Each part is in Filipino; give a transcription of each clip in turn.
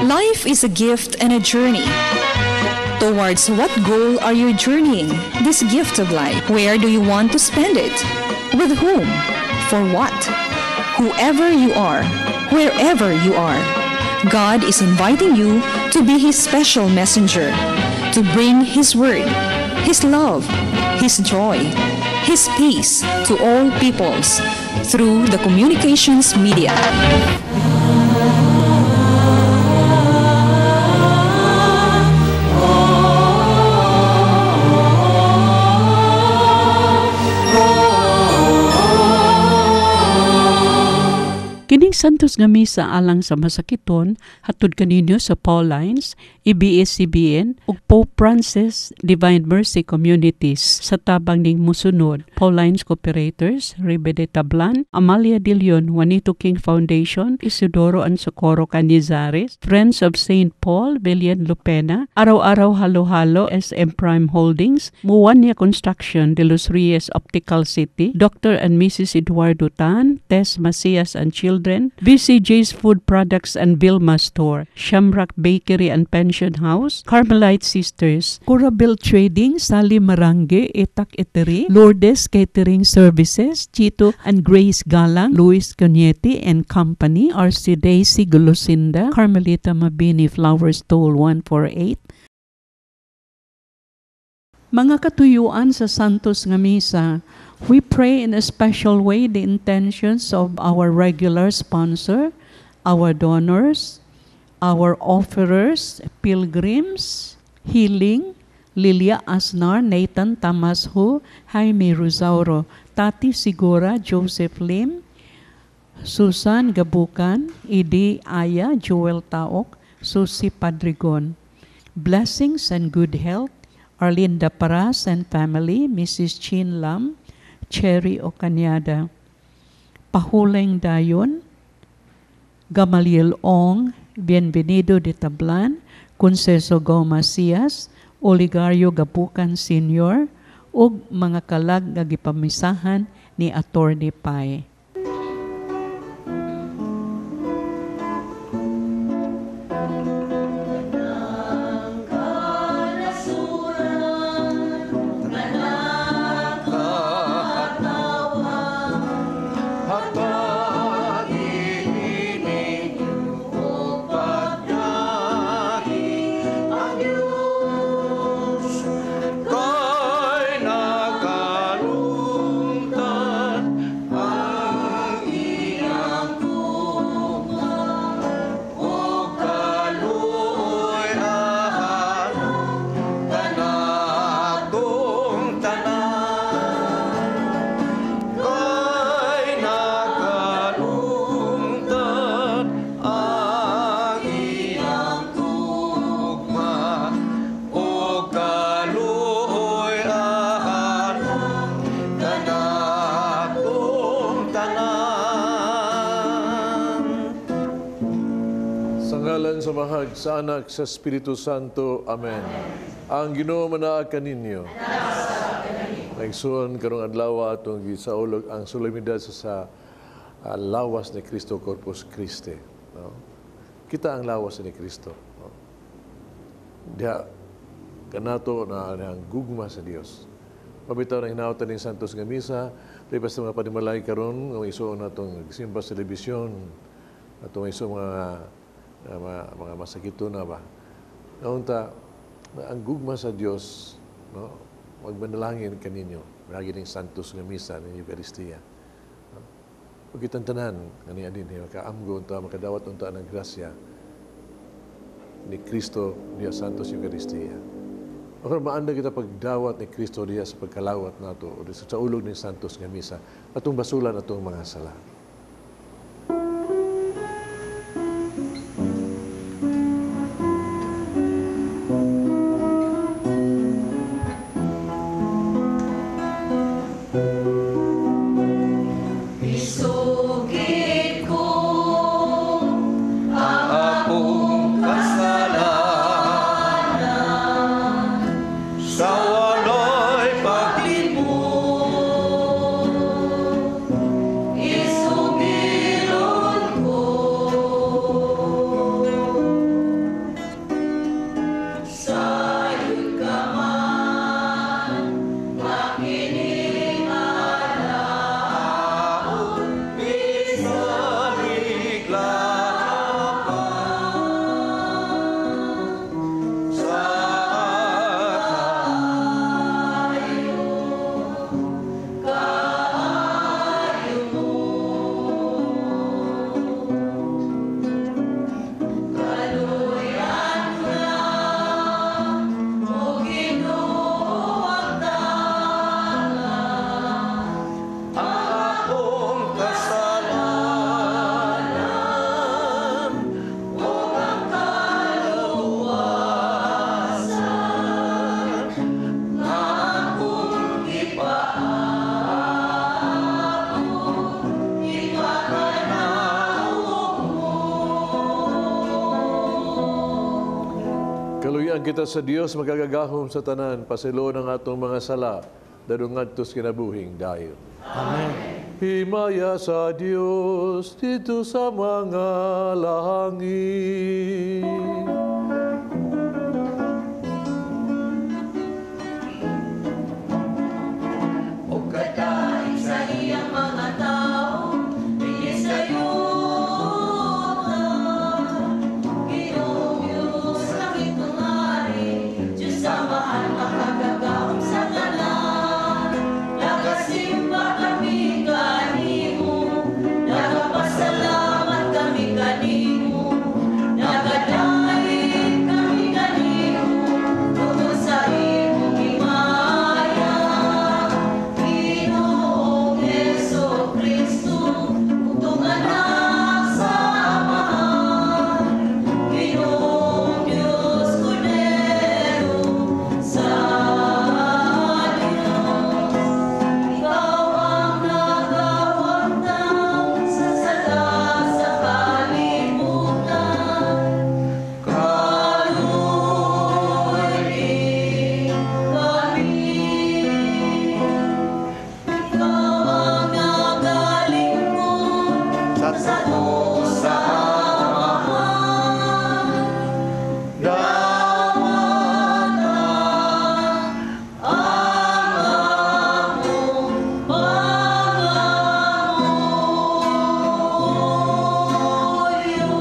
Life is a gift and a journey. Towards what goal are you journeying this gift of life? Where do you want to spend it? With whom? For what? Whoever you are, wherever you are, God is inviting you to be His special messenger, to bring His word, His love, His joy, His peace to all peoples through the communications media. Kining santos nga misa alang sa masakiton hatod kaninyo sa Paulines, ABS-CBN ug Pope Francis Divine Mercy Communities sa tabang ning musunod: Paulines Cooperators, Ribe de Tablan, Amalia de Leon, Juanito King Foundation, Isidoro and Socorro Canizares, Friends of St. Paul, Villan Lupena, Araw-Araw Halo-Halo, SM Prime Holdings, Muwania Construction, De Los Reyes Optical City, Dr. and Mrs. Eduardo Tan, Tess Macias and Children, BCJ's Food Products and Vilma Store, Shamrock Bakery and Pension House, Carmelite Sisters, Curabel Trading, Sally Marange, Etak Eatery, Lourdes Catering Services, Chito and Grace Galang, Luis Cañete and Company, RC Daisy Golosinda, Carmelita Mabini Flower Stole 148. Mga katuyuan sa Santos nga Misa, we pray in a special way the intentions of our regular sponsor, our donors, our offerers, pilgrims, Healing, Lilia Asnar, Nathan Tamasho, Jaime Rosauro, Tati Sigura, Joseph Lim, Susan Gabukan, Idi Aya, Joel Taok, Susi Padrigon. Blessings and good health, Arlinda Paras and family, Mrs. Chin Lam, Cherry Ocanyada, Pahuleng Dayon, Gamaliel Ong, Bienvenido de Tablan, Conceso Gomacias, Oligario Gabukan Sr., ug mga kalag nga gipamisahan ni Attorney Pai. Sa mahag sa Anak sa Espiritu Santo. Amen. Ang Ginoo manaag kaninyo. Naigsuon karong adlaw atong gisaulog ang solemnidad sa lawas ni Cristo Corpus Christi. No? Kita ang lawas ni Cristo. No? Diha kanato na ang gugma sa Dios. Pabitaw na hinawtan ng Santos nga Misa, lipas sa mga panimalay karon ng isuon natong simba sa telebisyon, atong isuon mga masakito na ba. Naunta, ang gugma sa Dios, no, magmanalangin kaninyo, lagi ng Santos nga Misa ng Eucharistia. No? Pag kitang tanan, kaniya din, makaamgo unta, makadawat unta ng grasya ni Cristo niya Santos Eucharistia. Ako maanda kita pagdawat ni Cristo niya sa pagkalawat nato o sa ulog ng Santos nga Misa, atong basulan atong mga sala. Sa walay paglimot, Isus Kaluyan kita sa Dios magagagahom sa tanan, pasilo ng atong mga sala, dadungan tos kinabuhing dayon. Amen. Himaya sa Dios dito sa mga langit. O kadaig sa iyang mga tao, bigis kayo na. Ginoong Diyos, langit ng hari, Diyos Amahan, makagagahom sa tanan. Nagasimba kami kanimo, nagapasalamat kami kanimo, nagadaig kami kanimo, tungkol sa imong himaya. Ginoong Jesucristo, utong anak sa Amahan. Ginoong Diyos, Kordero sa Diyos. Ikaw ang nagawagtang sa sala sa kalibutan. Kaluoy kami. Ikaw ang nagalingkod sa dusa Amahan. Daman ang among pangamuyo.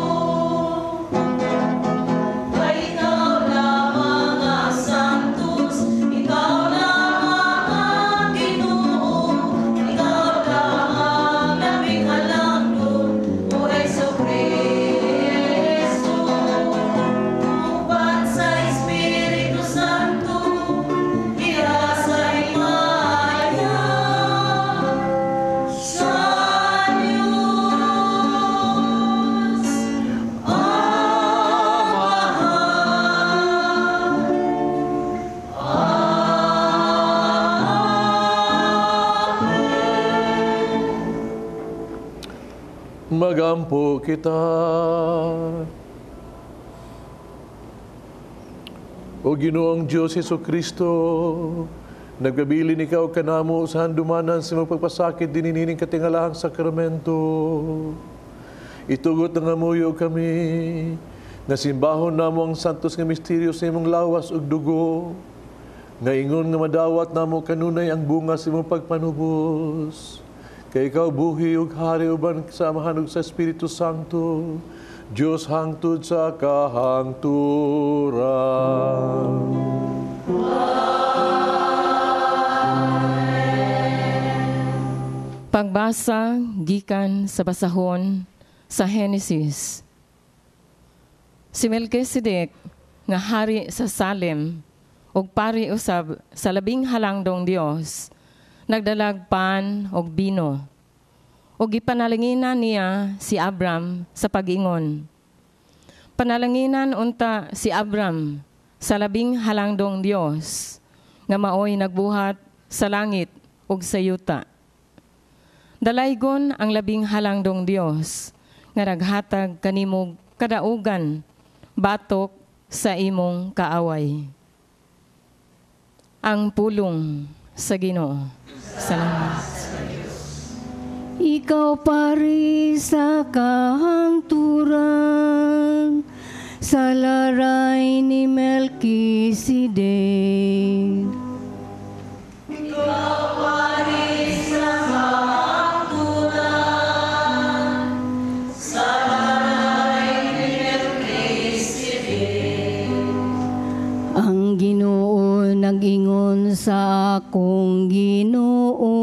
Kay ikaw lamang ang santos, ikaw lamang ang Ginoo, ikaw lamang naming halangdon, o Jesucristo. Upat sa Espiritu Santo, diha sa himaya sa Diyos Magampo kita. O Ginoong Diyos Jesucristo, nagpabilin ikaw kanamo sa handumanan sa mga pagpasakit dininining katingalahang sakramento. Itugot na ngamuyo kami, nga simbahon namo ang santos nga misteryo sa imong lawas ug dugo, nga ingon nga madawat namo kanunay ang bunga sa imong pagpanubos. Kay ikaw buhi ug hari uban sa Amahan ug sa Espiritu Santo, Diyos hangtod sa kahangturan. Pagbasa gikan sa basahon sa Henesis. Si Melchizedek nga hari sa Salem ug pari usab sa labing halangdong Dios, nagdalag pan og bino. Ug gipanalanginan niya si Abram sa pag-ingon. Panalanginan unta si Abram sa labing halangdong Dios nga maoy nagbuhat sa langit ug sa yuta. Dalaygon ang labing halangdong Dios nga naghatag kanimo kadaugan batok sa imong kaaway. Ang pulong sa Ginoo. Salamat. Ikaw pari sa kahangturan, sa laray ni Melchizedek. Ikaw pari sa kahangturan, sa laray ni Melchizedek. Ang Ginoo nag-ingon sa akong Ginoo,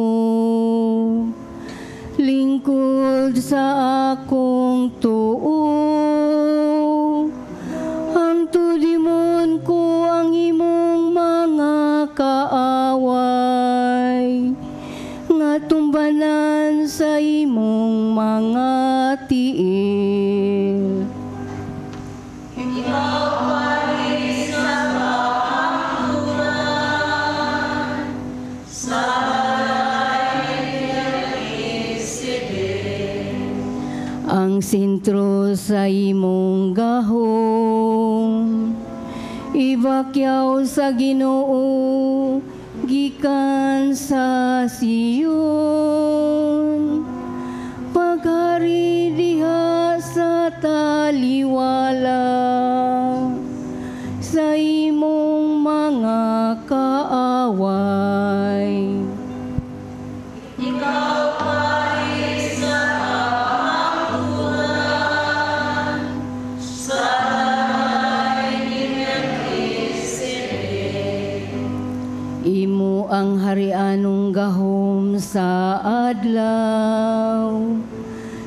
lingkod sa akong tuo. Hangtudimon ko ang imong mga kaaway, nga tumbanan sa imong mga tiil. Ikaw pari sa kahangturan, sa ang sentro sa imong gahom, Ibakyaw sa Ginoo gikan sa Siyon, paghari diha sa taliwala sa imong mga kaaway. Ikaw pari sa kamangturan, sa laray ni Melkisedek. Imo ang harianong gahom sa adlaw,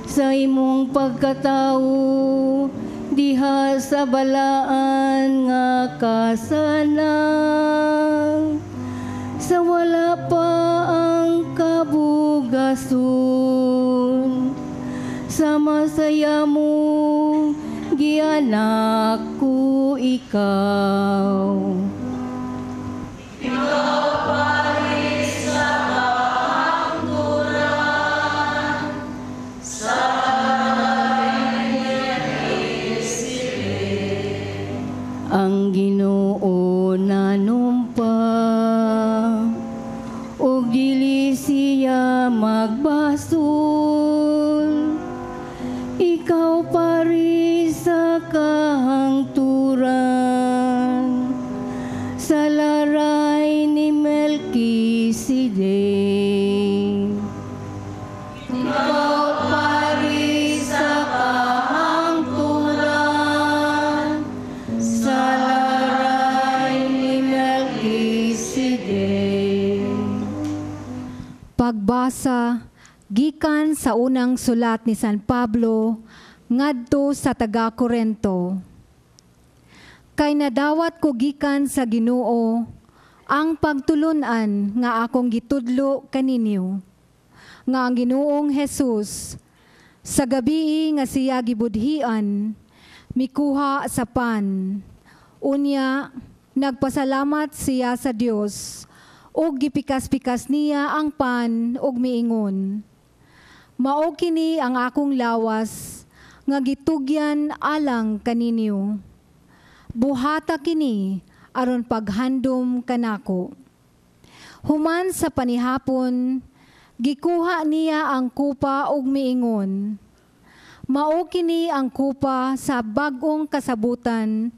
sa imong pagkatawo diha sa balaan nga kasanang, sa wala pa ang kabugason, sa masaya mo gianak ko ikaw. Ikaw pari sa kamangturan, sa laray ni Melkisedek. Ang Ginoo nanumpa, ug dili siya magbasol. Ikaw pari sa kahangturan, sa laray ni Melkisedek. Ikaw pari sa kahangturan, sa laray ni Melkisedek. Pagbasa gikan sa unang sulat ni San Pablo ngadto sa taga-Korento. Kay nadawat ko gikan sa Ginoo ang pagtulunan nga akong gitudlo kaninyo, nga ang Ginoong Hesus sa gabi nga siya gibudhian mikuha sa pan. Unya nagpasalamat siya sa Dios ug gipikas-pikas niya ang pan ug miingon, mao kini ang akong lawas nga gitugyan alang kaninyo. Buhata kini aron paghandom kanako. Human sa panihapon, gikuha niya ang kupa ug miingon, mao kini ang kupa sa bag-ong kasabutan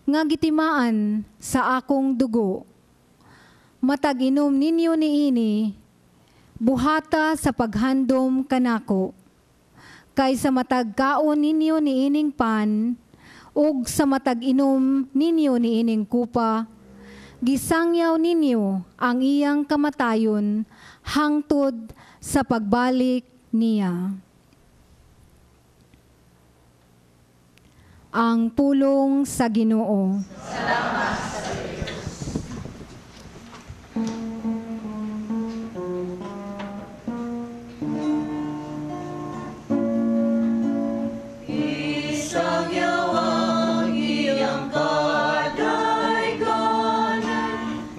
nga gitimaan sa akong dugo. Matag inom ninyo niini, buhata sa paghandom kanako. Kaysa matag kaon ninyo niining pan, ug sa matag inom ninyo niining kupa, gisangyaw ninyo ang iyang kamatayon hangtod sa pagbalik niya. Ang pulong sa Ginoo. Salamat sa Diyos. Isang yawang iyang kadaiganan,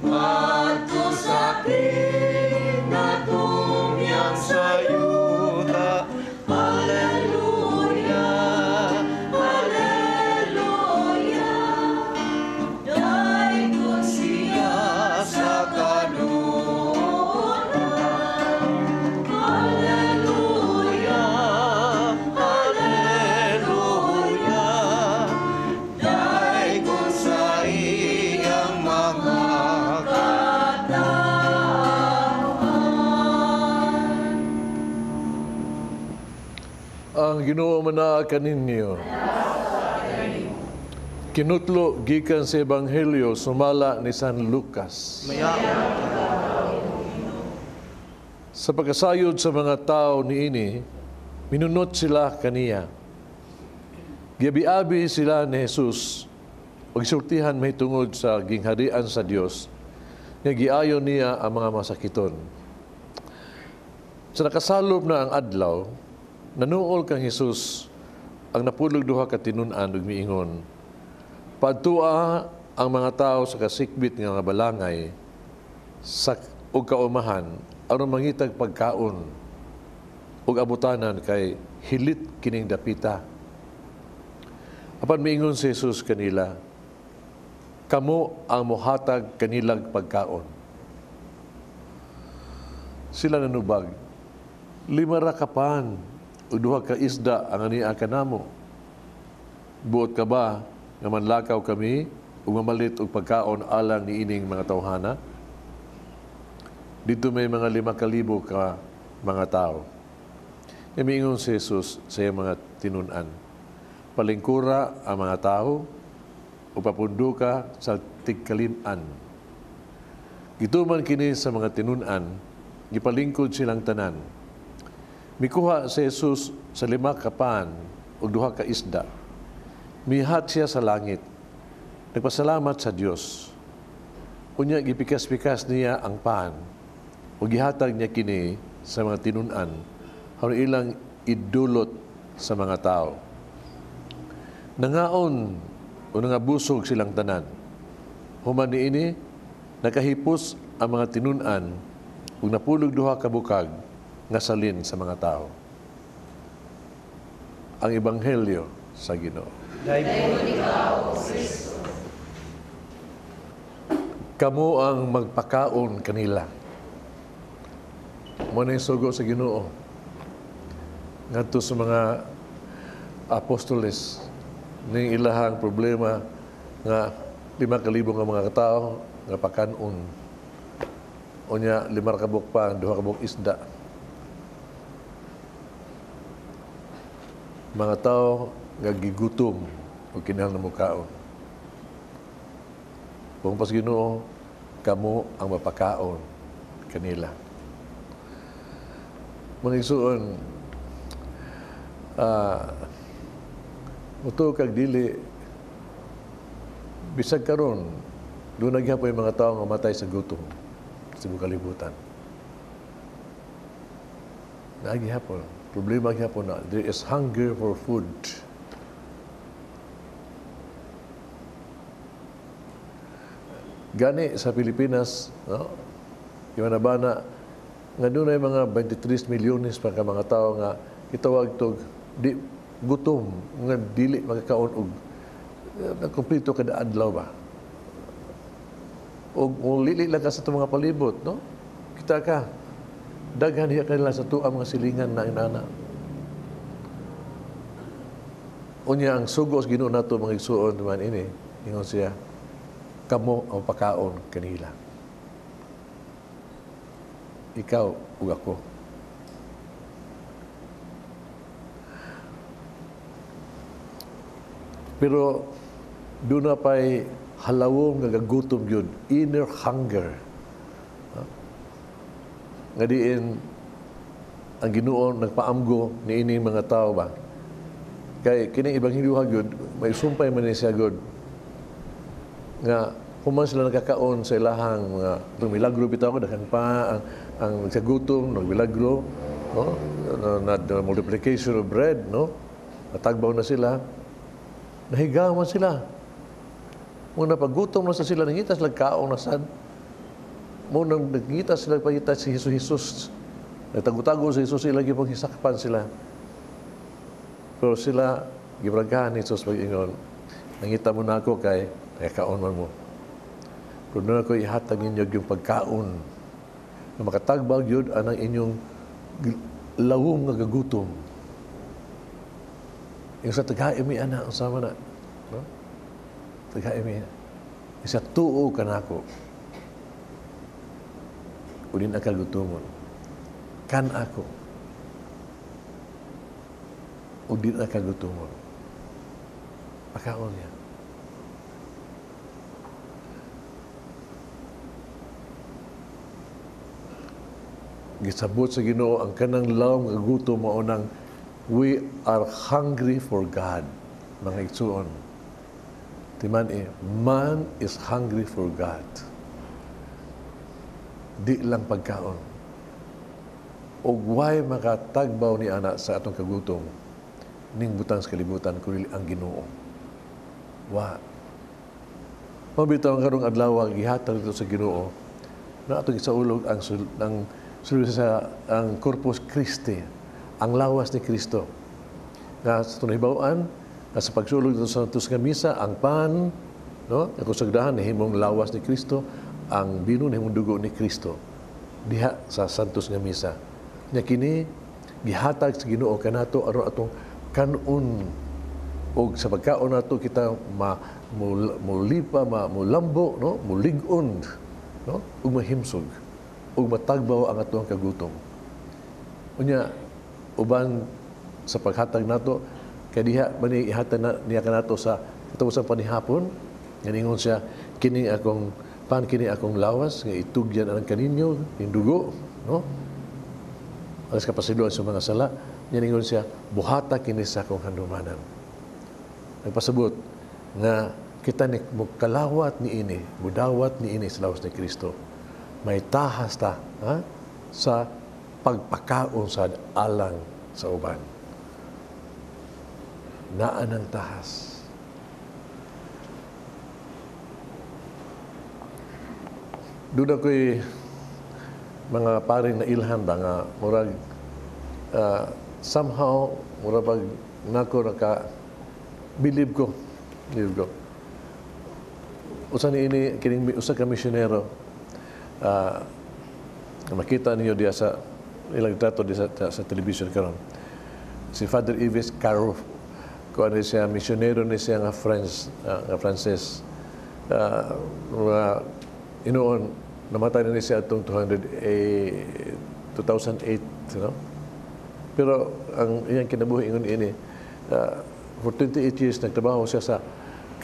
mato sakit na tumyang sa yuta. Hallelujah, hallelujah. Daigod siya sa kanunan. Hallelujah, hallelujah. Daigod sa iyang mga katawan. Ang Ginoo manaa kaninyo. Kinutlo gikan sa Ebanghelyo sumala ni San Lucas. Sa pagkasayod sa mga tao niini, minunot sila kaniya. Giabi-abi sila ni Jesus, pagsultihan may tungod sa gingharian sa Dios, nga giayon niya ang mga masakiton. Sa nakasalop na ang adlaw, nanuol kang Jesus ang napulog duha ka tinun-an ug miingon, padtua ang mga tao sa kasikbit nga balangay sa ug kaumahan aron mangitag pagkaon ug abutanan kay hilit kining dapita. Apan miingon si Jesus kanila, kamo ang mohatag kanilang pagkaon. Sila nanubag, 5 ra ka pan ug 2 ka isda ang ania kanamo. Buot ka ba nga manlakaw kami ug mamalit og pagkaon alang niining mga tawhana? Dito may mga 5,000 ka mga tao. Imiingon si Jesus sa iyang mga tinun-an, palingkura ang mga tao o papundo ka sa tigkalinan. Gituman kini sa mga tinun-an, gipalingkod silang tanan. Mikuha si Jesus sa 5 ka pan o 2 ka isda. Mihat siya sa langit. Nagpasalamat sa Dios. Unya gipikas-pikas niya ang pan o gihatag niya kini sa mga tinun-an aron ilang idulot sa mga tao. Nangaon o nangabusog silang tanan. Human niini nakahipos ang mga tinun-an ug napulog 2 ka bukag nga salin sa mga tao. Ang ebanghelyo sa Ginoo. Kamo ang magpakaon kanila. Mo na sugo sa Ginoo ngadto sa mga apostoles ning ilahang problema nga 5,000 nga mga tao nga pakanon. Unya 5 ka buk pa, 2 ka buk isda. Mga tao nga gigutom o kinahanglan mo kaon. Kung pas Ginoo, kamo ang mapakaon kanila. Mga igsoon, muto kag dili, bisag karon, doon nagyapon yung mga tao nga matay sa gutom sa kalibutan. Nagyapon. Problema gyapon na. There is hunger for food. Gani sa Pilipinas, no? Yung nabana, nga doon ay mga 23 milyones pa ka mga tao nga itawag tog di gutom nga dili magkakaon og nagkumpleto kada adlaw ba. O lili lang ka sa itong mga palibot, no? Kita ka, daghan hiya kanila sa tuang mga silingan na inana. Unya ang sugos Ginoo nato mga igsuon man ini, ingon siya, kamo ang pakaon kanila. Ikaw ug ako. Pero doon na pa'y halawong nga gagutom yun, inner hunger. Nga diin, ang Ginoo nagpaamgo ni ining mga tao ba? Kay kining ebanghelyo yun, may sumpay man ni siya good. Nga, human sila nakakaon sa ilahang mga milagro bitaw ko, dakan pa ang nagsagutom, nagmilagro, no? Na multiplication of bread, no? Natagbaw na sila. Nahigaw man sila. Muna paggutom na sa sila, nangitas lang kaong nasad. Muna nangitas sila pagkita si Jesus. Nagtago-tago si Jesus sila, gipang hisakpan sila. Pero sila, gibragahan ni Jesus pag-ingon, nangita mo na ako kay nakakaon man mo. Pero doon ako ihatag ninyo yung pagkaon na makatagbag yun ang inyong lawong nga gagutom. Yung sa tagaimi ana ang sama na, no? Tagaimi. Isa tuo ka na ako. Udin akal gutumon. Kan ako. Udin akal gutumon. Pakaon niya. Gisabot sa Ginoo ang kanang lawom nga gutom mao nang we are hungry for God. Mga igsuon. Timan man is hungry for God. Di lang pagkaon. O why makatagbaw ni ana sa atong kagutom ning butang sa kalibutan kundi ang Ginoo. Wa. Mabitaw ang karong adlaw gihatag dito sa Ginoo na atong gisaulog ang sa ang Corpus Christi, ang lawas ni Kristo. Nga sa tunay bawaan, nga sa pagsulog dito sa Santos nga Misa, ang pan no? Ako sagdahan ni himong lawas ni Kristo, ang bino ni himong dugo ni Kristo diha sa santos nga misa. Nya kini gihatag sa Ginoo kanato aron atong kanon og sa pagkaon nato kita mulipa, mulambo, no? Mulig-on, no? Ug mahimsog ug matagbaw ang atong kagutom. Unya uban sa paghatag nato kay diha bani ihatag na niya kanato sa katapos sa panihapon nganingon siya kini akong lawas nga itugyan ang kaninyo ning dugo, no? Alas kapasiluan sa mga sala nganingon siya buhata kini sa akong handumanan. Nagpasabot nga kita ni kalawat ni ini, budawat ni ini sa lawas ni Kristo. May tahas ta sa pagpakaon sa alang sa uban. Naan ang tahas. Doon ako'y mga paring na ilhan ba nga murag somehow murag pag nako believe ko. Usa ni ini kining usa ka misyonero makita niyo diya sa ilang trato diya sa television karon. Si Father Yves Carouf, kuan siya misyonero ni siya nga Frances. Inoon namatay na siya atong 2008, you know? Pero ang iyang kinabuhi ingon ini for 28 years nagtrabaho siya sa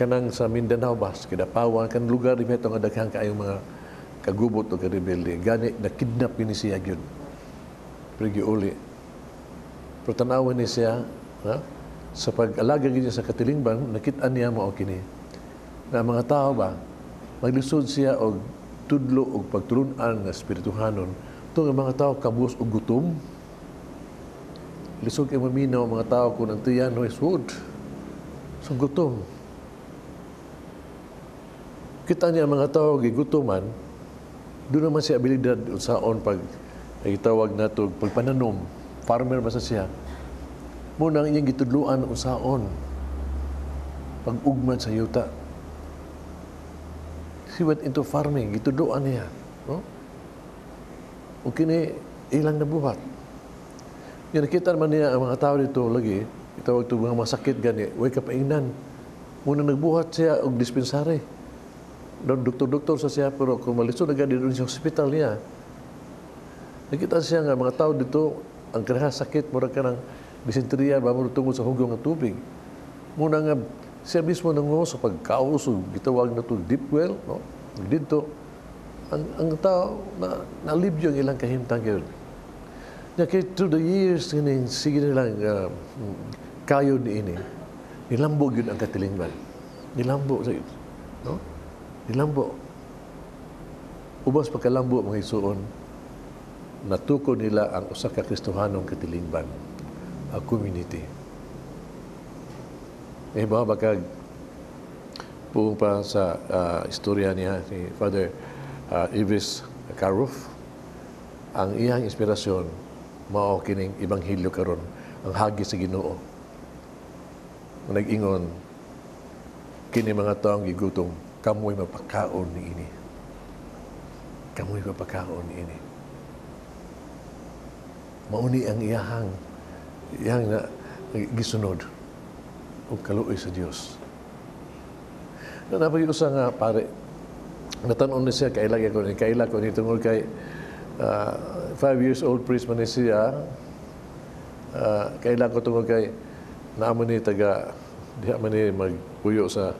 kanang sa Mindanao ba, sa Kidapawan, kanang lugar di nga daghang kaayong mga kagubot o karebelde. Gani na-kidnap ni siya yun. Pero giuli. Pero tanawan ni siya, sa pag-alaga niya sa katilingban, nakita niya mo kini. Na mga tao ba, maglisod siya og tudlo og pagtulunan nga espirituhanon. Ito nga mga tao kabus og gutom. Lisod kay maminaw mga tao kung ang tiyan no is food. So gutom. Kita niya mga tao gigutuman, doon naman siya abilidad saon pag itawag nato pagpananom. Farmer ba siya? Muna ang iyang gitudluan usaon pag-ugman sa yuta. He went into farming, gitudluan niya, no? O kini ilang nabuhat. Yan nakita naman niya ang mga tao dito lagi, itawag ito mga masakit gani, way kapaingnan. Muna nagbuhat siya og dispensary. Doktor-doktor sa siya, pero kung malisod na gani doon sa hospital niya, nakita siya nga mga tao dito, ang kanaha sakit, mura ka ng dysenteria, ba mo tungod sa hugong ng tubig. Muna nga, siya mismo nangungo sa pagkaos, gitawag na ito deep well, no? Dito, ang tao, na-alibyo ang ilang kahimtang yun. Kaya through the years, sige nilang kayo ni ini, nilambog yun ang katilingban. Nilambo sa yun, no? Nilambo. Ubos pagkalambo mga isuon, natuko nila ang usa ka Kristohanong katilingban, a community. Ba bakag buong pa sa istorya niya ni Father Yves Carouf, ang iyang inspirasyon mao kining ebanghelyo karon, ang hagi sa Ginoo. Nag-ingon kini mga taong gigutom, kamoy mapakaon ni ini. Kamoy mapakaon ni ini. Mauni ang iyang na gisunod o kaluoy sa Dios. Napag usa nga pare, natanon ni siya kaila ko ni tungod kay 5 years old priest man ni siya, kaila ko tungod kay naamo ni taga diha man ni magpuyo sa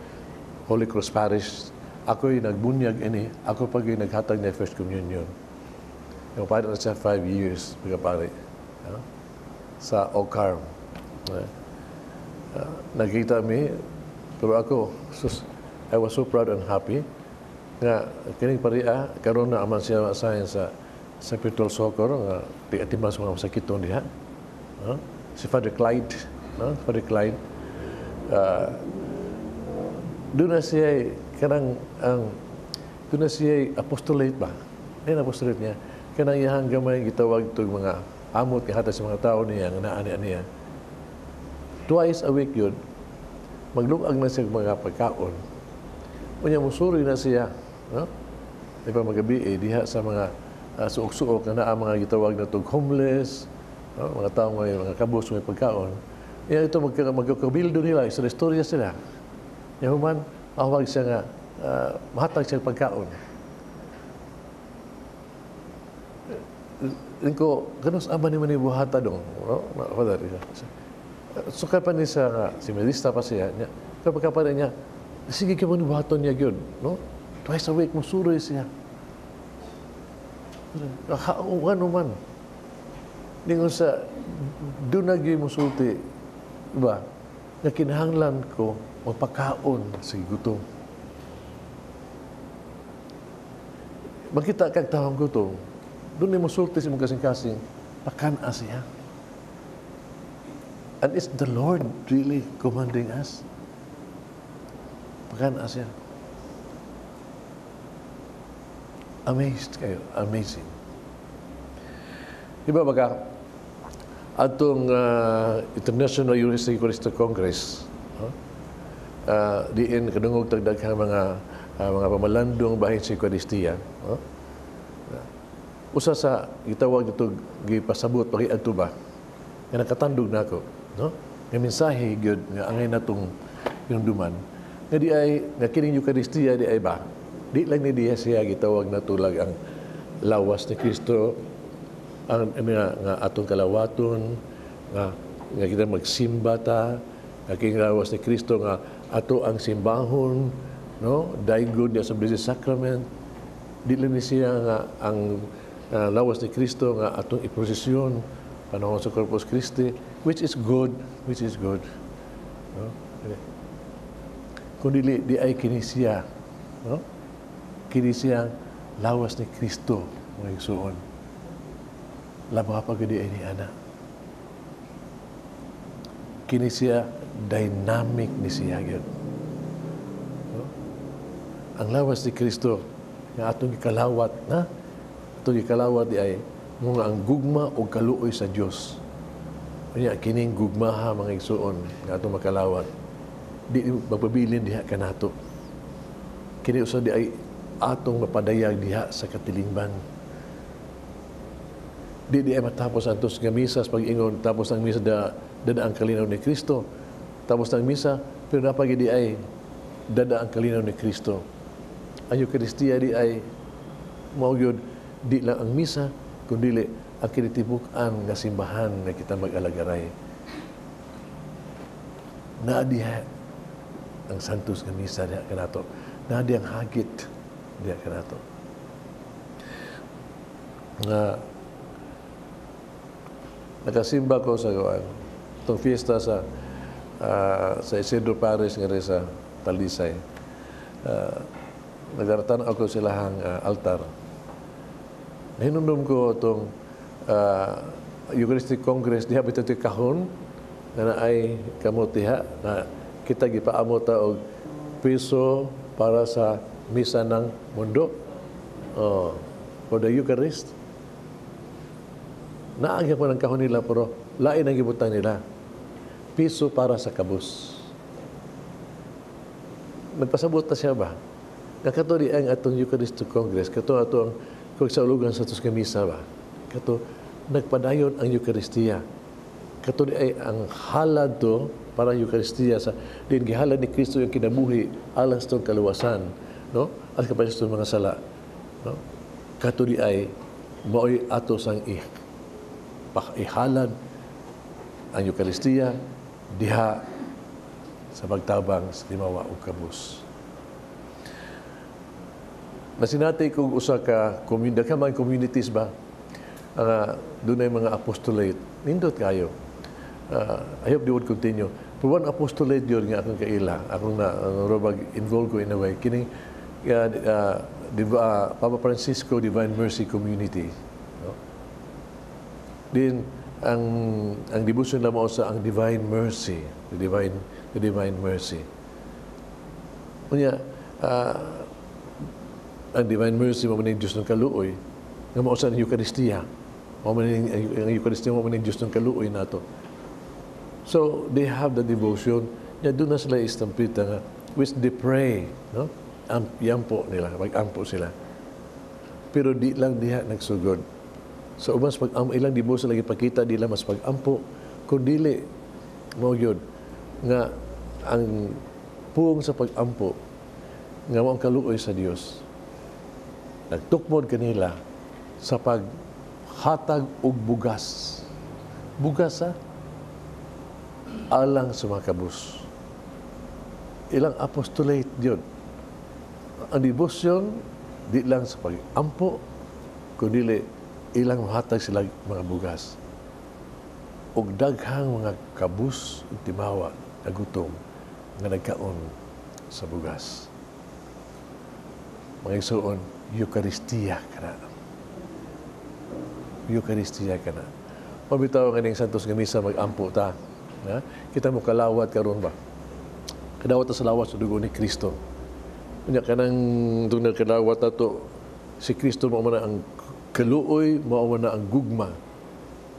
Holy Cross Parish. Ako'y nagbunyag ini, ako pag naghatag na First Communion. Yung pare na siya 5 years, mga pare, sa Ocarm. Nakita mi, pero ako, I was so proud and happy nga kining paria karon na aman siya assign sa Spiritual Soccer nga tiatiman sa mga masakiton diha. Si Father Clyde, Father Clyde, doon na siya kanang doon na siya apostolate ba? Ayun apostolate niya. Kanang iyang gamay gitawag itong mga amot kahata sa mga tao niya nga naani niya. Twice a week yun, maglungag na siya mga pagkaon. Unya musuri na siya, no? Di pa magabi diha sa mga suok-suok na naa mga gitawag na tug homeless, no? Mga tao may mga kabus may pagkaon. Iya ito magkakabildo nila, isa istorya sila. Yang human awag siya nga mahatag siya pagkaon. Lingko, ganun sa ni mani buhata dong, no? Father, so kaya pa ni siya nga, si Melista pa siya, kapag pa niya, sige ka mo ni buhaton niya yun, no? Twice a week, musuroy siya. Ano man. Ningon sa, doon nagyoy musulti, diba? Na kinahanglan ko, magpakaon sa gutom. Makita kang tawang gutom, doon ni musulti si mga kasing-kasing, pakana siya. And is the Lord really commanding us? Pakana siya. Amazed kayo. Amazing. Diba baga, atong International University Eucharistic Congress, diin kadungog tagdaghang mga pamalandong bahin sa Eucharistia, usa sa gitawag dito gipasabot pagi adto ba nga nakatandog nako, no? Nga mensahe gyud nga angay natong pinunduman nga di ay nga kining Eucharistia di ay ba di lang ni diya siya gitawag na tulag ang lawas ni Kristo, ang nga atong kalawaton nga kita magsimba ta nga kining lawas ni Kristo nga ato ang simbahon, no? Daigod niya sa Blessed Sacrament. Di lang ni siya nga ang lawas ni Kristo nga atong iprosesyon panahon sa Corpus Christi, which is good, no? Kung di ay kinisya, no? Kinisya lawas ni Kristo mga igsoon. Labaw pa gudi ay ni ana. Kinisya dynamic ni siya gyud. No? Ang lawas ni Kristo nga atong gikalawat, na atong gikalawat di ay mga ang gugma o kaluoy sa Dios. Kanya kining gugma ha mga igsoon nga atong makalawat. Di magpabilin diha kanato. Kini usa di ay atong mapadayag diha sa katilingban. Di ay matapos antos nga misa pag-ingon tapos ang misa dada ang kalinaw ni Kristo. Tapos ang misa pero napagi di ay dada ang kalinaw ni Kristo. Ang Eucharistia di ay mao gyud di lang ang misa kundi ang kinitibukan nga simbahan nga kita mag-alagaray. Naadiha ang santos nga misa diha kanato. Naadi ang hagit diha kanato. Nga nakasimba ko sa itong fiesta sa Isidro Paris nga rin sa Talisay. Nagaratan ako silahang altar. Hinundom ko itong Eucharistic Congress diha bitaw ti kahon na ay kamutiha na kita gipaamo ta og piso para sa misa ng mundo. For the Eucharist. Naagya po ng kahon nila pero lain ang gibutang nila. Piso para sa kabus. Nagpasabot na siya ba? Nakato di ang atong Eucharistic Congress, kato atong kung sa ulugan sa tos misa ba? Kato nagpadayon ang Eucharistia. Kato di ay ang halad to para Eucharistia sa din gihalad ni Kristo yung kinabuhi alang sa kaluwasan, no? At kapag sa mga sala, no? Kato di ay maoy ato sang ihalad ang Eucharistia diha sa pagtabang sa limawa o kabus. Nasinatay kong usa ka mga communities ba doon ay mga apostolate nindot kayo. I hope they would continue. But one apostolate yun nga akong kaila, akong involved ko in a way. Kining Papa Francisco Divine Mercy Community. No? Din ang devotion lamang sa ang Divine Mercy, the Divine Mercy. Kunya ang Divine Mercy mo maning Diyos ng kaluoy nga mao sa Eucharistia. Ang Eucharistia mo maning Diyos ng kaluoy nato. So they have the devotion. Ya doon na sila istampita nga which they pray, no? yampo nila, mag-ampo sila. Pero di lang diha nagsugod. So mas ilang di mo sila ipakita, di lang mas pag-ampo, kung dili, mo yun, nga ang puong sa pag-ampo, nga mo ang kaluoy sa Dios. Nagtukmod kanila sa paghatag og bugas. Bugas alang sa mga kabus. Ilang apostolate yun. Ang debosyon, di lang sa pag-ampo, kundi ilang mahatag sila mga bugas. Og daghang mga kabus ug timawa na gutom nga nagkaon sa bugas. Mga igsoon, Eucharistia kana. Eucharistia kana. Pabitaw nga ning Santos nga Misa mag-ampo ta. Na? Kita mo kalawat karon ba? Kadawat sa lawas sa dugo ni Kristo. Unya kanang tunay kalawat ato si Kristo mao man ang kaluoy, mao man ang gugma.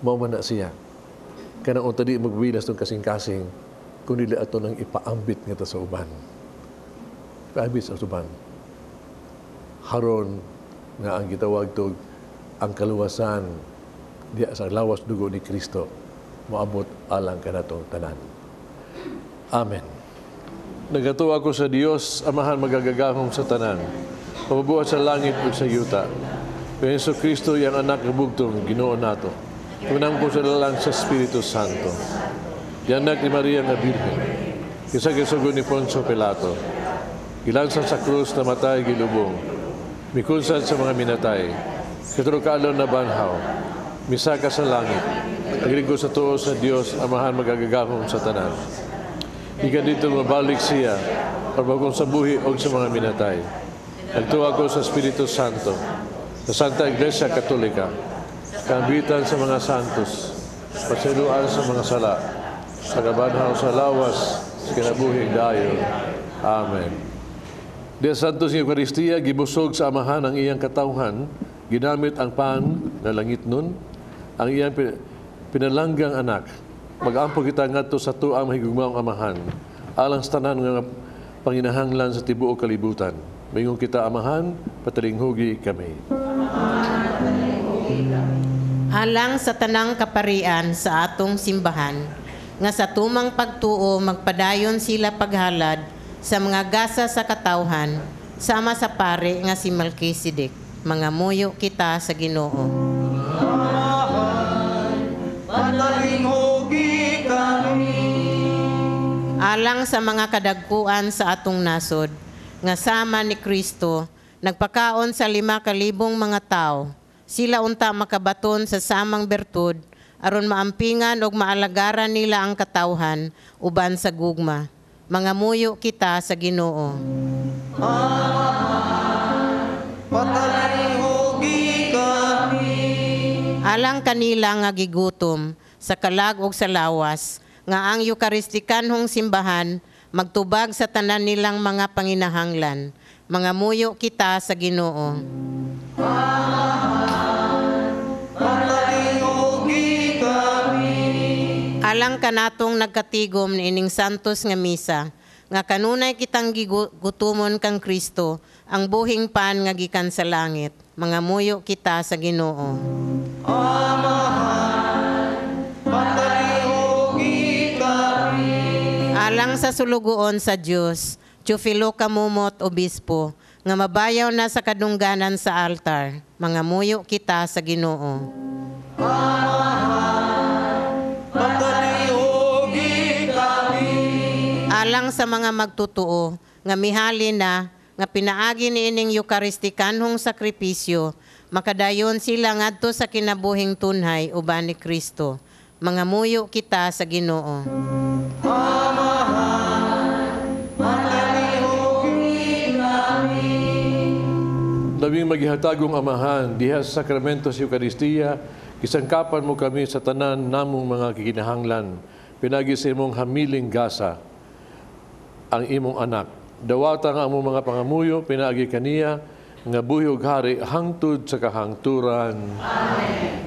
Mao man siya. Kanang unta di magwilas tong kasing-kasing kun dili ato nang ipaambit nga ta sa uban. Ipaambit sa uban. Haron nga ang gitawag tog ang kaluwasan diya sa lawas dugo ni Kristo moabot alang kanatong tanan. Amen. Nagatuwa ko sa Dios, Amahan magagagahom sa tanan, pabubuhat sa langit ug sa yuta. Yesu Kristo, yang anak ng bugtong, Ginoo nato. Tunang ko sa lalang sa Espiritu Santo. Yang anak ni Maria nga Birhen. Kisag-isugo ni Poncio Pilato. Gilansan sa krus na matay gilubong. Mikunsan sa mga minatay. Katrukaalon na banhaw. Misaka sa langit. Naglingkod sa tuo sa Dios, Amahan magagagahom sa tanan. Ika dito mabalik siya, parbagong sa buhi o sa mga minatay. Nagtuwa ko sa Espiritu Santo, sa Santa Iglesia Katolika, kambitan sa mga santos, pasiluan sa mga sala, sa kabanhaw sa lawas, sa kinabuhing dayon. Amen. Di Santos ng Eucharistia, gibusog sa Amahan ang iyang katawhan, ginamit ang pan na langit nun, ang iyang pinalanggang anak. Mag-ampo kita ngadto sa tuang mahigugmaong Amahan, alang sa tanan nga panginahanglan sa tibuok kalibutan. Mayong kita, Amahan, patalinghugi kami. Alang sa tanang kaparian sa atong simbahan, nga sa tumang pagtuo magpadayon sila paghalad sa mga gasa sa katawhan, sama sa pare nga si Melchizedek. Mga muyo kita sa Ginoo. Patalinghugi kami. Alang sa mga kadagkuan sa atong nasod, nga sama ni Kristo, nagpakaon sa 5,000 mga tao. Sila unta makabaton sa samang bertud, aron maampingan og maalagaran nila ang katawhan, uban sa gugma. Mga muyo kita sa Ginoo. Patalinghugi kami. Alang kanila nga gigutom, sa kalag ug sa lawas, nga ang Eukaristikanhong simbahan magtubag sa tanan nilang mga panginahanglan. Mga muyo kita sa Ginoo. Patalinghugi kami. Alang kanatong nagkatigom niining Santos nga Misa, nga kanunay kitang gigutumon kang Kristo, ang buhing pan nga gikan sa langit. Mga muyo kita sa Ginoo. Patalinghugi kami. Alang sa sulugoon sa Dios, Teofilo Kamumot, Obispo, nga mabayaw na sa kadungganan sa altar. Mga muyo kita sa Ginoo. Patalinghugi kami. Alang sa mga magtutuo, nga mihali na, nga pinaagi niining Eukaristikanhong sakripisyo, makadayon sila ngadto sa kinabuhing tunhay uban ni Kristo. Mga muyo kita sa Ginoo. Labing maghihatagong Amahan, diha sa sakramento sa Eucharistia, kisangkapan mo kami sa tanan namong mga kikinahanglan. Pinagi sa imong hamiling gasa ang imong anak. Dawata nga among mga pangamuyo, pinagi kaniya, nga buhi ug hari hangtod sa kahangturan. Amen.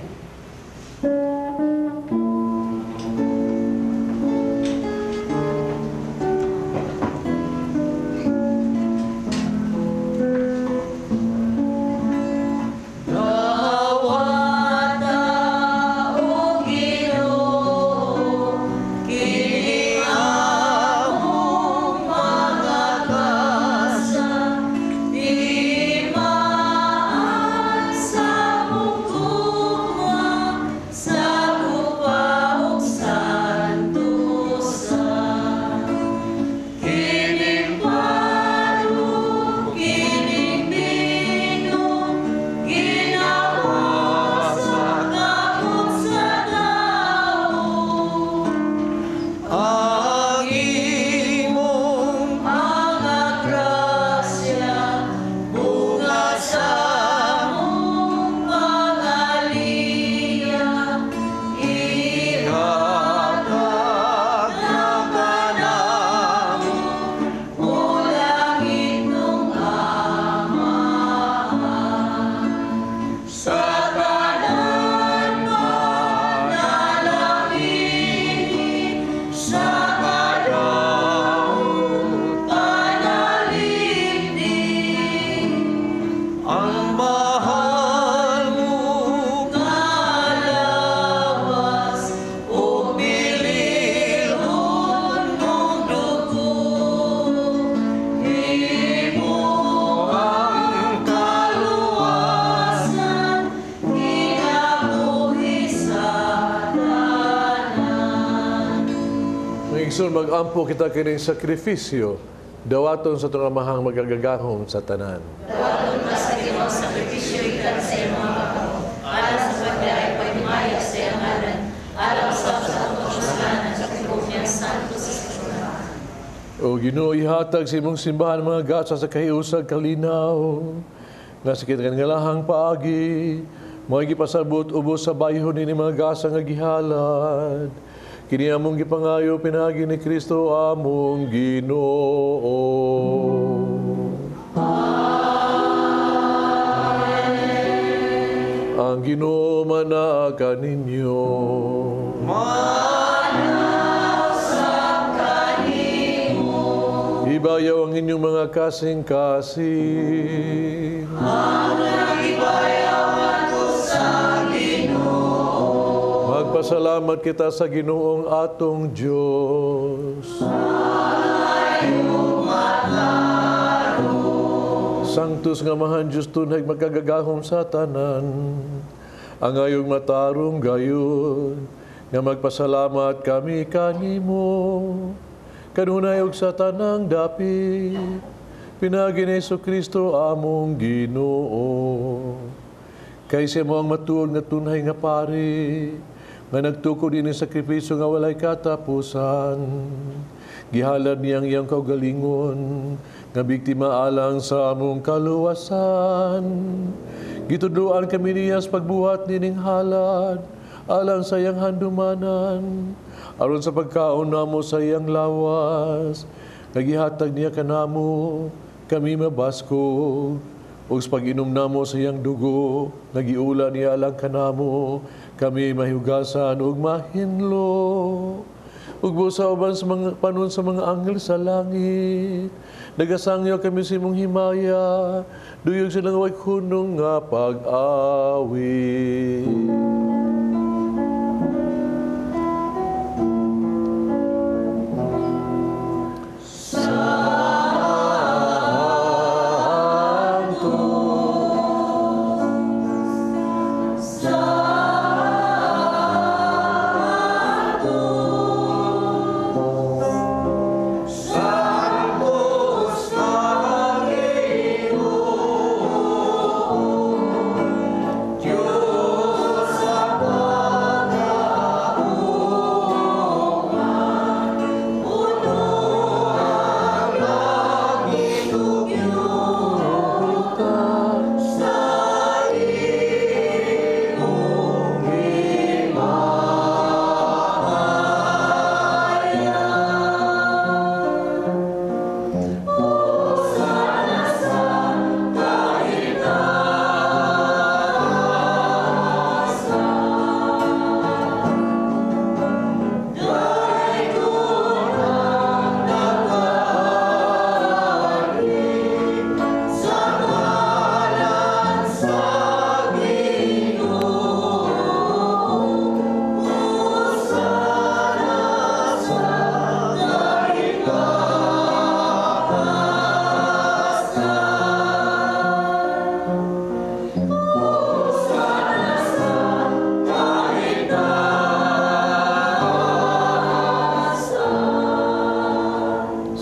Ingon magampo kita kining sakripisyo, dawaton sa itong amahang magagagahom sa tanan. Dawaton mas sa Ginoo sakripisyo ikan sa iyong mga kapao, alang sa pagdayag pagmaya sa iyong ngalan, alang sa atong kasalanan sa Panginoon Santo sa Santo. O Ginoo, ihatag sa imong simbahan mga gasa sa kahiusag kalinaw, nga sakit nga lahang paagi, mga gipasabot ubos sa bayhon ni mga gasa nga gihalad. Kini among gipangayo pinagi ni Kristo among Ginoo. Amen. Ang Ginoo manaka ninyo. Ibayaw ang inyong mga kasing-kasing. Magpasalamat kita sa Ginoong atong Diyos. Sanctus nga mahan Diyos tunay magkagagahom sa tanan. Ang ayong matarong gayon, nga magpasalamat kami kanimo. Kanunay og sa tanang dapit, pinagi ni Jesucristo among Ginoo. Kay siya mo ang matuod nga tunay nga pari, nga nagtukod ini sakripisyo nga walay katapusan. Gihalad niyang iyang kaugalingon, nga biktima alang sa among kaluwasan. Gitudloan kami niyas pagbuhat nining halad, alang sa iyang handumanan, aron sa pagkaon namo sa iyang lawas, nagihatag niya kanamo, kami mabasko, ug sa pag-inom namo sa iyang dugo, nagiula niya alang kanamo, kami mahiugasan ug mahinlo. Ug busa uban sa mga panon sa mga anghel sa langit, nagasangyo kami sa imong himaya, duyog silang way hunong nga pag-awi.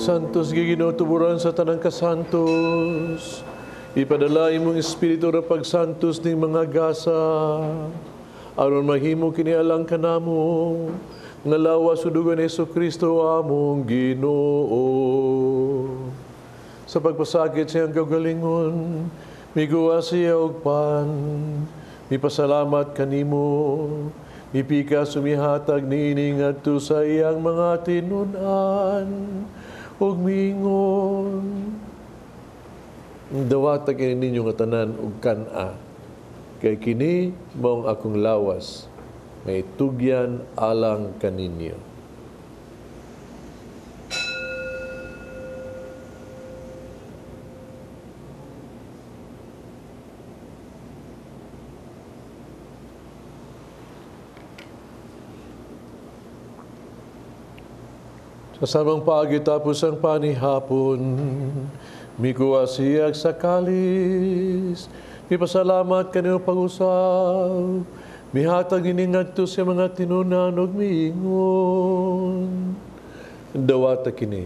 Santos Ginoo tuburan sa tanang kasantos, ipadala imong espiritu ra pagsantos ning mga gasa, aron mahimo kini alang kanamo, nga lawas sudugan ni Jesucristo among Ginoo. Sa pagpasakit siyang kaugalingon, miguwa siya og pan, mipasalamat kanimo, mipika sumihatag niini ngadto sa iyang mga tinun-an, ug mingon, dawata kini ninyo nga tanan ug kan-a, kay kini maong akong lawas, may tugyan alang kaninyo. Sa samang paagi tapos ang panihapon, mikuha siyag sa kalis, mipasalamat kaniyong pag-usaw, mihatag iningadto sa mga tinunan og miingon. dawata kini.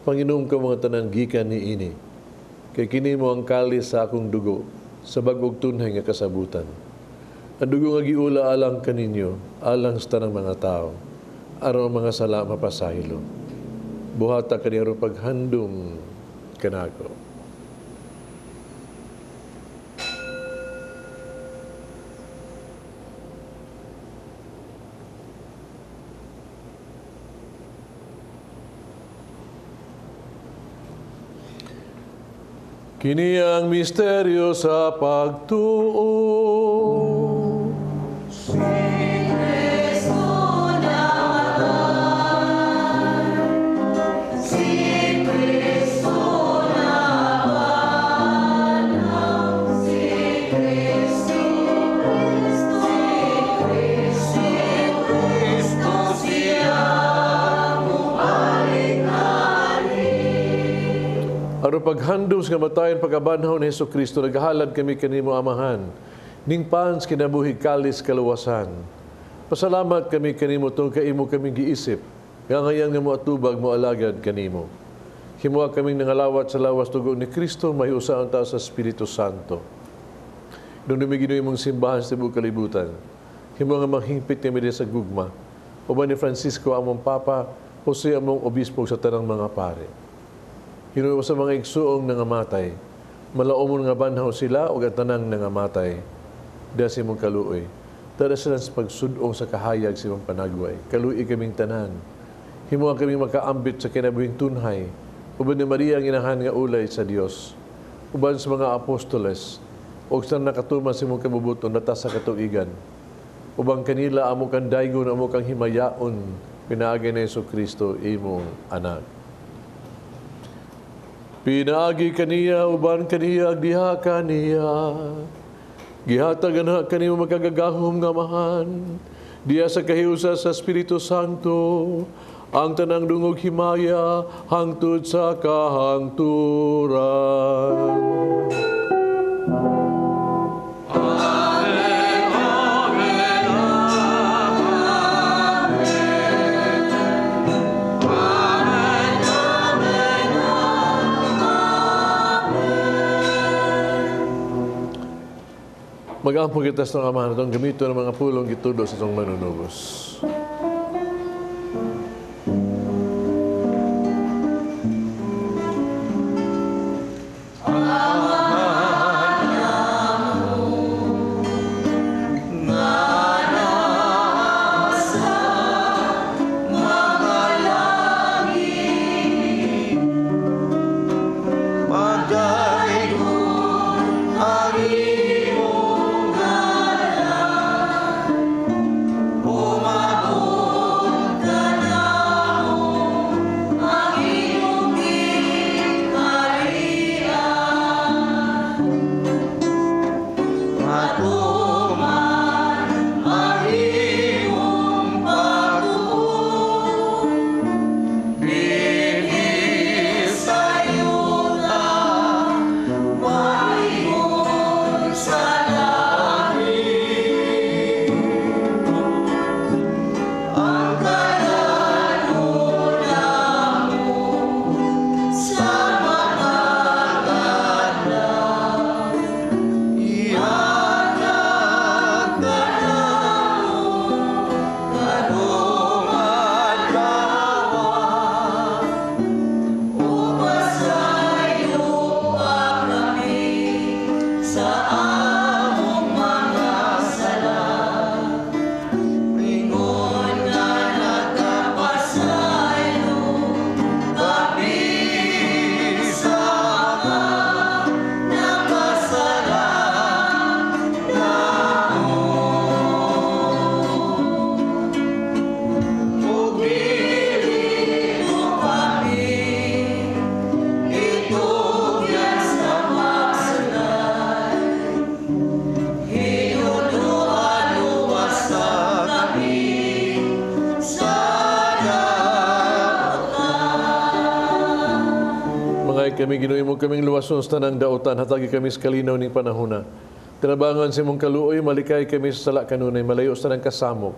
Panginoon ka mga tanang gikan ni ini. Kay kini mo ang kalis sa akong dugo, sa bagog tunhay nga kasabutan. Ang dugo nga giula alang kaninyo, alang sa tanang mga tao, araw mga sala mapasahilo. Buhata kaniyaro paghandom kanako. Kini ang misteryo sa pagtuo. Si Kristo naman, si Kristo naman, si Kristo, si Kristo siya Aron paghandom sa kamatayon pagkabanhaw ni Jesucristo, naghalad kami kanimo amahan, ning pans kinabuhi kalis kaluwasan. Pasalamat kami kanimo tong kaimo kaming giisip, nga ngayang nga mo atubag mo alagad kanimo. Himuha kaming nangalawat sa lawas tugo ni Kristo, may usaon ta sa Espiritu Santo. Nung dumiginoy mong simbahan sa tibuok kalibutan, himuha nga manghingpit kami din sa gugma, uban ni Francisco among Papa, Jose among Obispo sa tanang mga pare. Hinuwa sa mga igsuong nangamatay, malaumon nga banhaw sila o tanang nangamatay, dahil si mong kaluoy. Tara sila sa pagsudong sa kahayag si mong panagway. Kaluoy kaming tanan. Himuha kaming makaambit sa kinabuhing tunhay, uban ni Maria ang inahan nga ulay sa Dios. Uban sa mga apostoles, o sa nakatuman si mong kabubuton nata sa katuigan. Ubang kanila amo kang daygon, amo kang himayaon, pinaagay na Jesucristo, imong anak. Pinaagi kaniya, uban kaniya, agdiha kaniya. Gihatag anak kaniya magkagagahom nga mahan. Diya sa kahiusa sa Espiritu Santo, ang tanang dungog himaya, hangtod sa kahangturan. Mag-ampong kita sa amahan itong gamito ng mga pulong gitudo sa itong manunubos. Kami ginuwi mo kaming luwason sa tanang dautan, hatagi kami sa kalinaw ning panahona. Tinabangan si mong kaluoy, malikay kami sa sala kanunay, malayo sa tanang kasamok.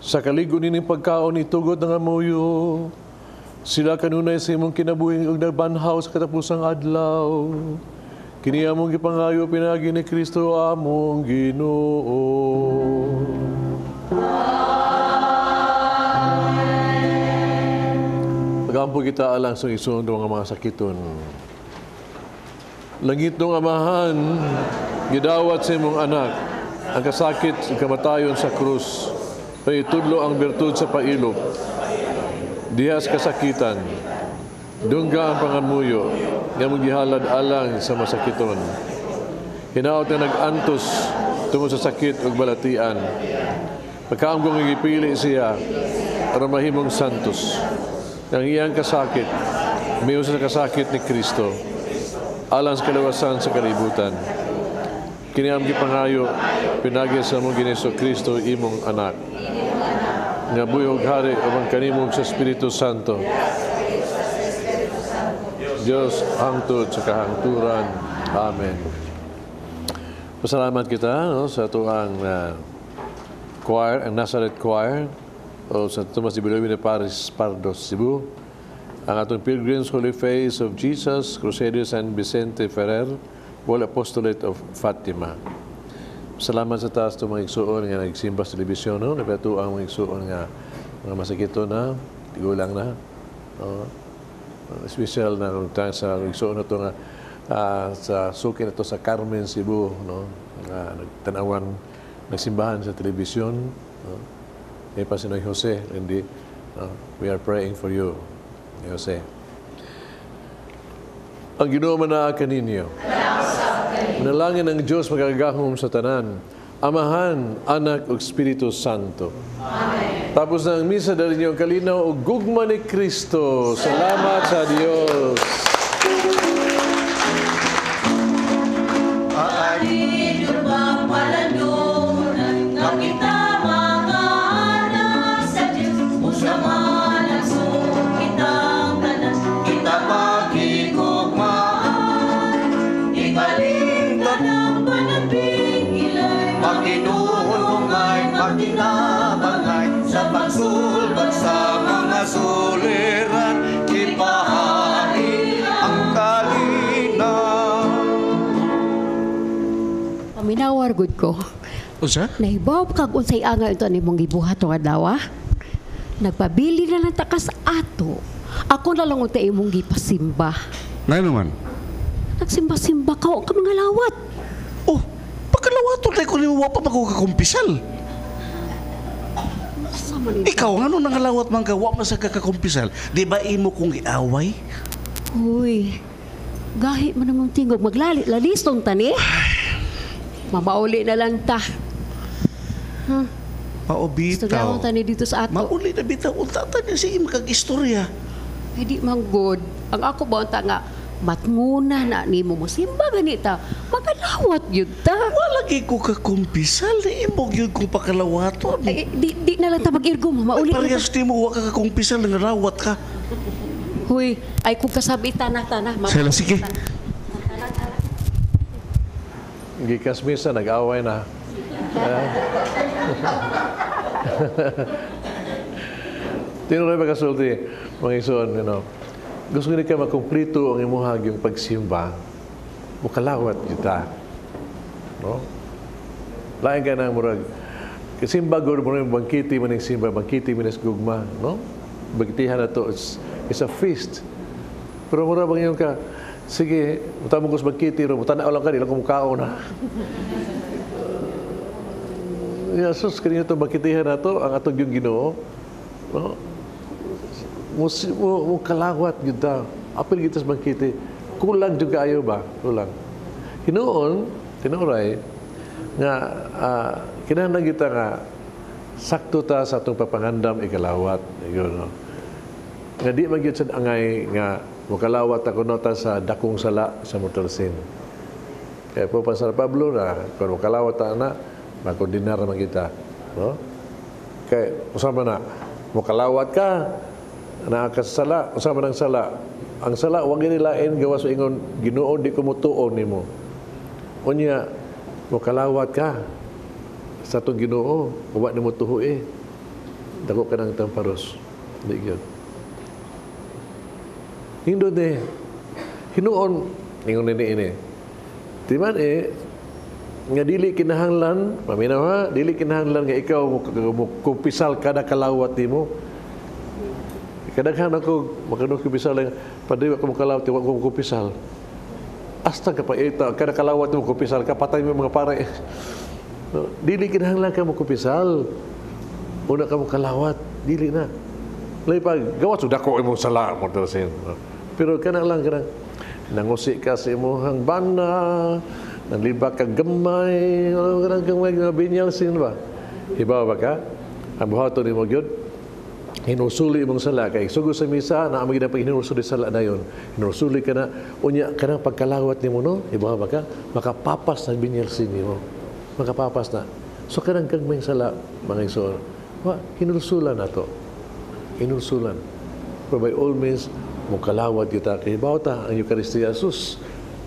Sa kaligo nining pagkaon itugod nga moyo, sila kanunay sa imong kinabuhing ug nagbanhaw sa katapusang adlaw. Kini among gipangayo pinagi ni Kristo among Ginoo. Pagampo kita alang sa isong nga mga sakiton. Langit ng Amahan, gidawat sa imong anak, ang kasakit ug kamatayon sa krus, paitudlo ang bertud sa pailog. Dihas kasakitan, dungga ang pangamuyo, nga maghihalad alang sa masakiton. Hinaot na nag-antos tungod sa sakit ug balatian. Pagkaamgong gipili siya para mahimong santos. Ang iyang kasakit, miyo sa kasakit ni Kristo, alang sa kalawasan sa kalibutan. Kiniam gipangayo, pinagi sa mong Gineso Kristo, imong anak. Nga buyog hari amang kanimog sa Espiritu Santo. Diyos hangtod sa kahangturan. Amen. Pasalamat kita sa tuang choir, ang Nazareth Choir, o sa Tomas de Bilobin de Paris Pardos, Cebu. Ang atong Pilgrims Holy Face of Jesus, Crusaders San Vicente Ferrer, World Apostolate of Fatima. Salamat sa taas itong mga igsuon nga nagsimba sa telebisyon, no? Napato ang mga igsuon nga mga masakito na, tigulang na. Special na tayo sa igsuon na ito nga sa suki na ito sa Carmen, Cebu, no? Nagtanawan, nagsimbahan sa telebisyon. No? May pa si Noy Jose, hindi. We are praying for you, Jose. Ang Ginoo manaa kaninyo. Manalangin ang Diyos magagahom sa tanan, Amahan, Anak ug Espiritu Santo. Amen. Tapos na ang misa dali niyo ang kalinaw ug gugma ni Kristo. Salamat sa Diyos. Sa pagsulbat sa mga suliran, ipahari ang kalinaw. Paminawar gud ko. Usa? Nahibaw kag unsay anga ito nimong gibuhat o adlaw. Nagpabili na lang takas ato. Ako na lang unta imong gipasimba. Nay naman. Nagsimba-simba ka o ka mga lawat. Oh, pagkalawat tayo ko ni wa pa magkukumpisal. Ikaw, ano nangalawat man ka, wa man sa kakakumpisal? Di ba imo kong iaway? Uy, gahi mo namang tingog, maglalistong tani. Mamauli na lang ta. Paobitaw. Gusto lang tani dito sa ato. Mauli na bitaw, untatan niya si imong kag-istorya. Ay di man good. Ang ako ba unta nga, matnguna na ni mo simba ganita. Magalawat yun ta. Wala ko kakumpisal, di imog yun kung pakalawaton. Ay, di na lang ta mag-irgo, mauli. Parehas di mo, waka kakumpisal, nangarawat ka. Huy, ay kung kasabi tanah-tanah. Sala, sige. Gikas misa, nag-away na. Tinuloy pagkasulti, mga ison, gusto nila ka makumplito ang imuhag yung pagsimba, mukalawat kita. No? Lain ka na murag. Kasimba, gawin mo yung bangkiti mo ng simba, bangkiti mo ng gugma. No? Bangkitihan na to, it's a feast. Pero murag bang yung ka, sige, mutamong ko sa bangkiti, mutanaw lang ka, ilang kumukao na. Jesus, kanina itong bangkitihan na to, ang atong yung Ginoo. No? Mo kalawat kita. Apil kita sa bangkiti. Kulang juga ayo ba? Kulang. Hinoon, tinuray, nga kinahanglan kita nga sakto ta sa atong papangandam ikalawat. Yun, no? Nga di magyud sad angay nga mukalawat ako nota sa dakong sala sa Motorsin. Kaya po pa San Pablo na kung mukalawat ta na makondinar man kita, no? Kaya usama na mukalawat ka nakasala, usama ng sala. Ang sala, huwag nilain, gawas ingon, Ginoo, di ko mutuon ni mo. Unya, mukalawat ka sa itong Ginoo, huwag ni mo tuho eh. dako ka ng tamparos. Di yun. Hindot hinuon, ingon ini. Di man nga dili kinahanglan, paminaw ha, dili kinahanglan nga ikaw kumpisal kada kalawat nimo. Kadaghan ako kumpisal lang, padiwa ko kalawat, wa ko kumpisal. Asta ka pa ita, kada kalawat mo kumpisal ka, patay mo mga pare. No, dili kinahanglan ka mo kumpisal. Una ka mo kalawat, dili na. Lay pag gawat sudah ko imong sala mo tersin. Pero kana lang nangusi ka sa imong bana, nanglibak ka gamay, kanang gamay nga binyal sin ba? Hibaw ba ka? Ang buhaton nimo gyud. Hinusuli imong sala kay sugo sa misa na amo gid pag hinusuli sala dayon. Hinusuli ka na unya kanang pagkalawat nimo no, hibaw ba ka? Makapapas na binyal sin nimo. Makapapas na. So kanang kagmay sala mga igsoon. Wa hinulsulan nato. Hinulsulan. But by all means, mukalawat kita kay bawta ang Eucharistia. Sus,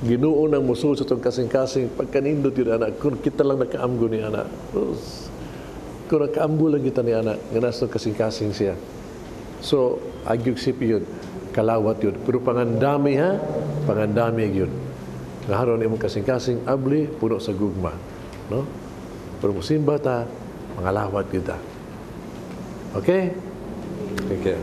Ginoo nang musul sa itong kasing-kasing pagkanindot yun anak. Kung kita lang nakaamgo ni anak. Kung nakaamgo lang kita ni anak, nga nasa kasing-kasing siya. So, agyugsip yun. Kalawat yun. Pero pangandami ha, pangandami yun. Ngaharon imong kasing-kasing abli, puno sa gugma. No? Pero musimba ta, mangalawat kita. Okay? Okay.